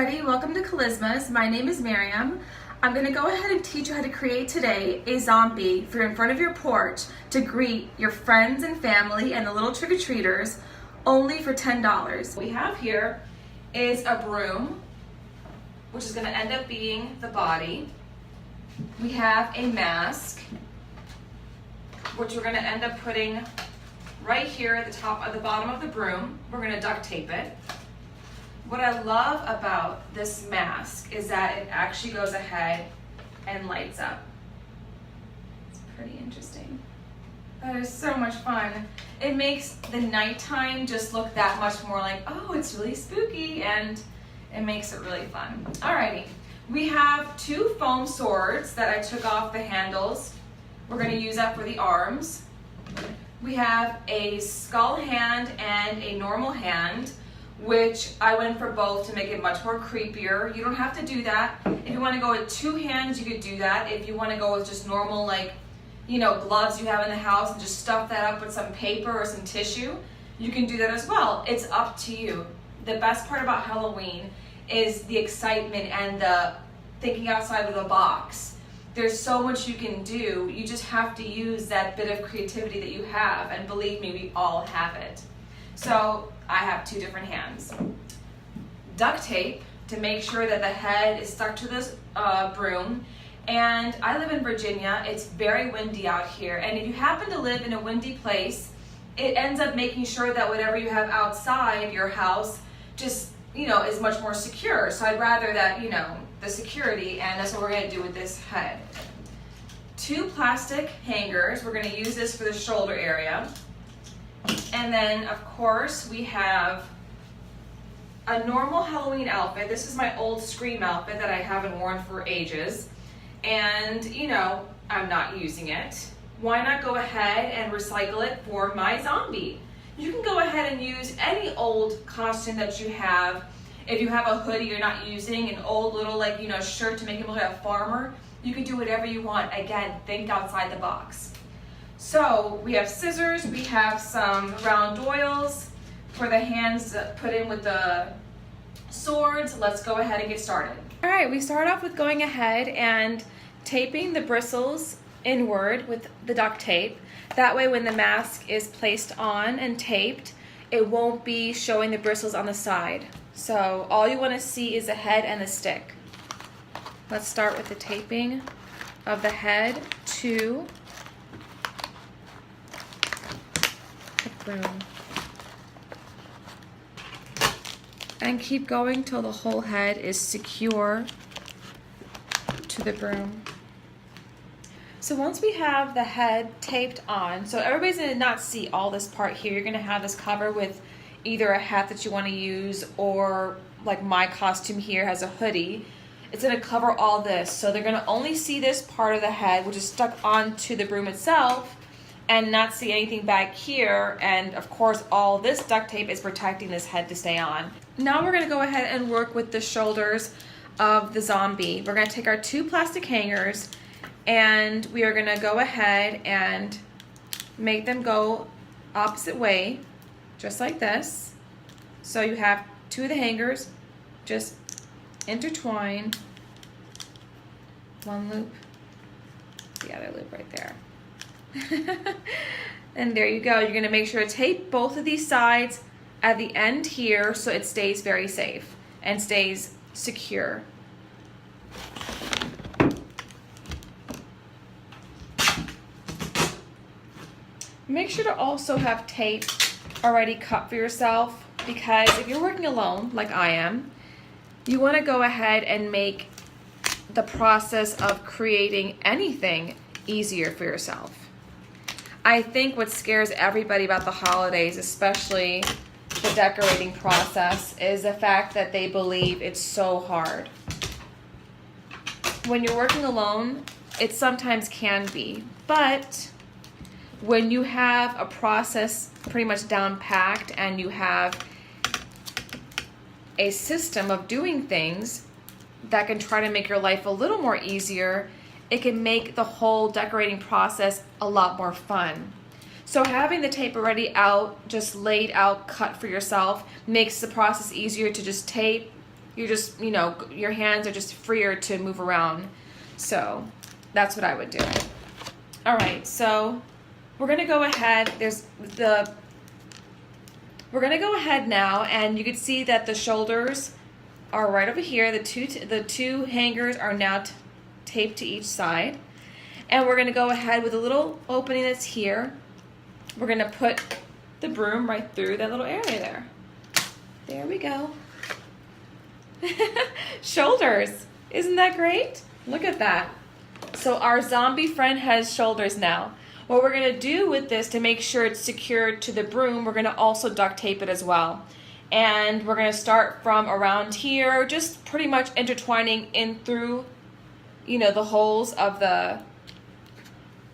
everybody, welcome to Charismas. My name is Miriam. I'm going to go ahead and teach you how to create today a zombie for in front of your porch to greet your friends and family and the little trick-or-treaters only for $10. What we have here is a broom, which is going to end up being the body. We have a mask, which we're going to end up putting right here at the bottom of the broom. We're going to duct tape it. What I love about this mask is that it actually goes ahead and lights up. It's pretty interesting. That is so much fun. It makes the nighttime just look that much more like, oh, it's really spooky, and it makes it really fun. Alrighty, we have two foam swords that I took off the handles. We're going to use that for the arms. We have a skull hand and a normal hand, which I went for both to make it much more creepier. You don't have to do that. If you want to go with two hands, you could do that. If you want to go with just normal, like, gloves you have in the house and just stuff that up with some paper or some tissue, you can do that as well. It's up to you. The best part about Halloween is the excitement and the thinking outside of the box. There's so much you can do. You just have to use that bit of creativity that you have, and believe me, we all have it. So I have two different hands. Duct tape to make sure that the head is stuck to this broom. And I live in Virginia. It's very windy out here. And if you happen to live in a windy place, it ends up making sure that whatever you have outside your house just, is much more secure. So I'd rather that, the security, and that's what we're gonna do with this head. Two plastic hangers. We're gonna use this for the shoulder area. And then, of course, we have a normal Halloween outfit. This is my old Scream outfit that I haven't worn for ages. And, I'm not using it. Why not go ahead and recycle it for my zombie? You can go ahead and use any old costume that you have. If you have a hoodie you're not using, an old little, shirt to make you look like a farmer, you can do whatever you want. Again, think outside the box. So we have scissors, we have some round oils for the hands to put in with the swords. Let's go ahead and get started. All right, we start off with going ahead and taping the bristles inward with the duct tape. That way when the mask is placed on and taped, it won't be showing the bristles on the side. So all you want to see is the head and the stick. Let's start with the taping of the head to the broom. And keep going till the whole head is secure to the broom. So once we have the head taped on, so everybody's gonna not see all this part here. You're gonna have this covered with either a hat that you wanna use, or like my costume here has a hoodie. It's gonna cover all this. So they're gonna only see this part of the head, which is stuck onto the broom itself, and not see anything back here. And of course, all this duct tape is protecting this head to stay on. Now we're gonna go ahead and work with the shoulders of the zombie. We're gonna take our two plastic hangers, and we are gonna go ahead and make them go opposite way, just like this. So you have two of the hangers, just intertwine, one loop, the other loop right there. And there you go. You're going to make sure to tape both of these sides at the end here so it stays very safe and stays secure. Make sure to also have tape already cut for yourself, because if you're working alone like I am, you want to go ahead and make the process of creating anything easier for yourself. I think what scares everybody about the holidays, especially the decorating process, is the fact that they believe it's so hard. When you're working alone, it sometimes can be, but when you have a process pretty much down packed and you have a system of doing things that can try to make your life a little more easier, it can make the whole decorating process a lot more fun. So having the tape already out, just laid out, cut for yourself, makes the process easier to just tape you're just, you know, your hands are just freer to move around. So that's what I would do. All right, so we're gonna go ahead. We're gonna go ahead now, and you can see that the shoulders are right over here. The two hangers are now taped to each side. And we're gonna go ahead with a little opening that's here. We're gonna put the broom right through that little area there. There we go. Shoulders, isn't that great? Look at that. So our zombie friend has shoulders now. What we're gonna do with this to make sure it's secured to the broom, we're gonna also duct tape it as well. And we're gonna start from around here, just pretty much intertwining in through, you know, the holes of the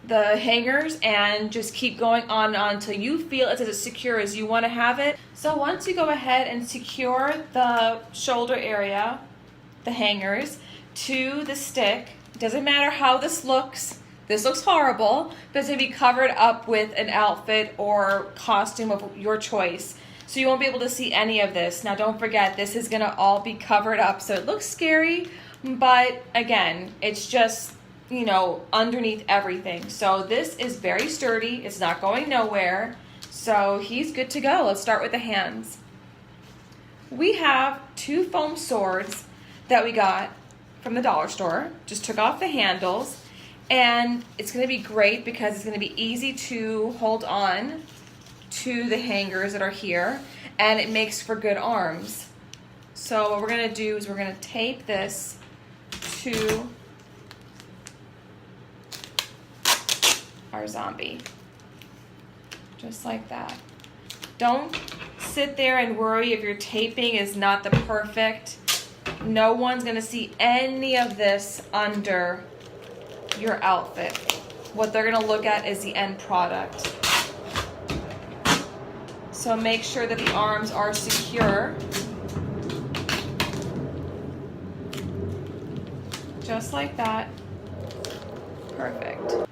hangers, and just keep going on and on until you feel it's as secure as you want to have it. So once you go ahead and secure the shoulder area, the hangers, to the stick, doesn't matter how this looks horrible, but it's going to be covered up with an outfit or costume of your choice. So you won't be able to see any of this. Now don't forget, this is going to all be covered up, so it looks scary, but again, it's just, you know, underneath everything. So this is very sturdy. It's not going nowhere. So he's good to go. Let's start with the hands. We have 2 foam swords that we got from the dollar store. Just took off the handles, and it's going to be great because it's going to be easy to hold on to the hangers that are here, and it makes for good arms. So what we're going to do is we're going to tape this to our zombie, just like that. Don't sit there and worry if your taping is not the perfect. No one's gonna see any of this under your outfit. What they're gonna look at is the end product. So make sure that the arms are secure, just like that. Perfect.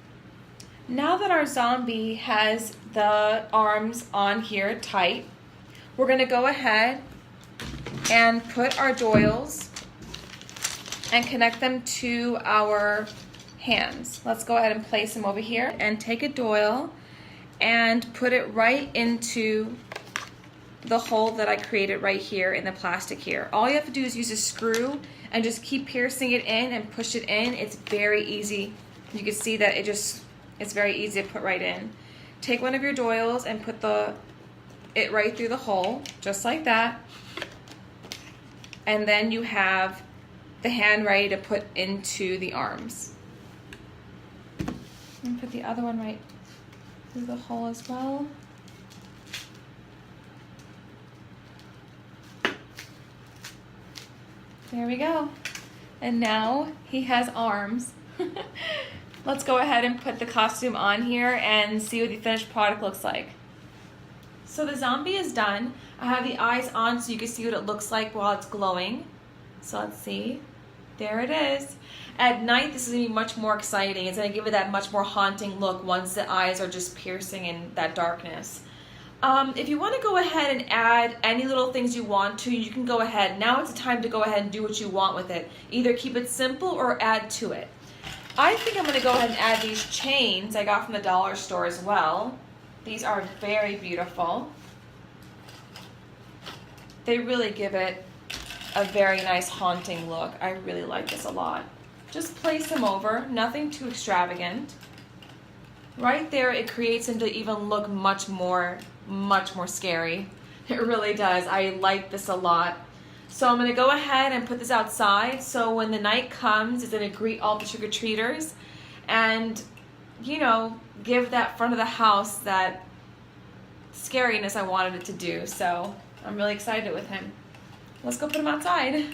Now that our zombie has the arms on here tight, we're gonna go ahead and put our doils and connect them to our hands. Let's go ahead and place them over here, and take a doil and put it right into the hole that I created right here in the plastic here. All you have to do is use a screw and just keep piercing it in and push it in. It's very easy. You can see that it's very easy to put right in. Take one of your doils and put it right through the hole, just like that. And then you have the hand ready to put into the arms. And put the other one right through the hole as well. There we go. And now he has arms. Let's go ahead and put the costume on here and see what the finished product looks like. So the zombie is done. I have the eyes on so you can see what it looks like while it's glowing. So let's see. There it is. At night, this is gonna be much more exciting. It's gonna give it that much more haunting look once the eyes are just piercing in that darkness. If you want to go ahead and add any little things you want to, you can go ahead. Now it's the time to go ahead and do what you want with it. Either keep it simple or add to it. I think I'm going to go ahead and add these chains I got from the dollar store as well. These are very beautiful. They really give it a very nice haunting look. I really like this a lot. Just place them over, nothing too extravagant. Right there, it creates them to even look much more scary. It really does. I like this a lot. So I'm going to go ahead and put this outside, so when the night comes, it's going to greet all the trick-or-treaters and, you know, give that front of the house that scariness I wanted it to do. So I'm really excited with him. Let's go put him outside.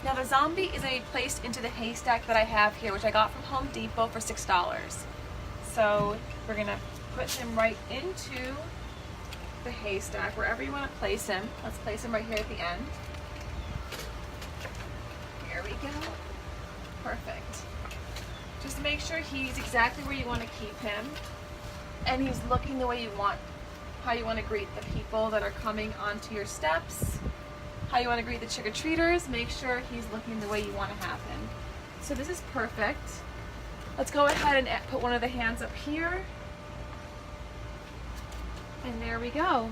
Now the zombie is going to be placed into the haystack that I have here, which I got from Home Depot for $6. So we're going to put him right into the haystack, wherever you want to place him. Let's place him right here at the end. There we go. Perfect. Just make sure he's exactly where you want to keep him, and he's looking the way you want, how you want to greet the people that are coming onto your steps. how you want to greet the trick-or-treaters. Make sure he's looking the way you want to have him. So this is perfect. Let's go ahead and put one of the hands up here. And there we go.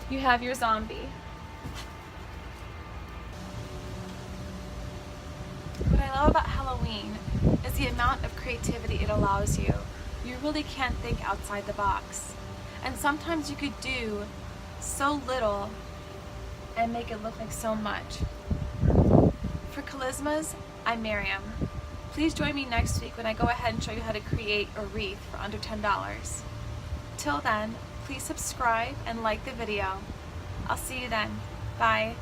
You have your zombie. What I love about Halloween is the amount of creativity it allows you. You really can't think outside the box. And sometimes you could do so little and make it look like so much. For Charismas, I'm Miriam. Please join me next week when I go ahead and show you how to create a wreath for under $10. Till then, please subscribe and like the video. I'll see you then. Bye.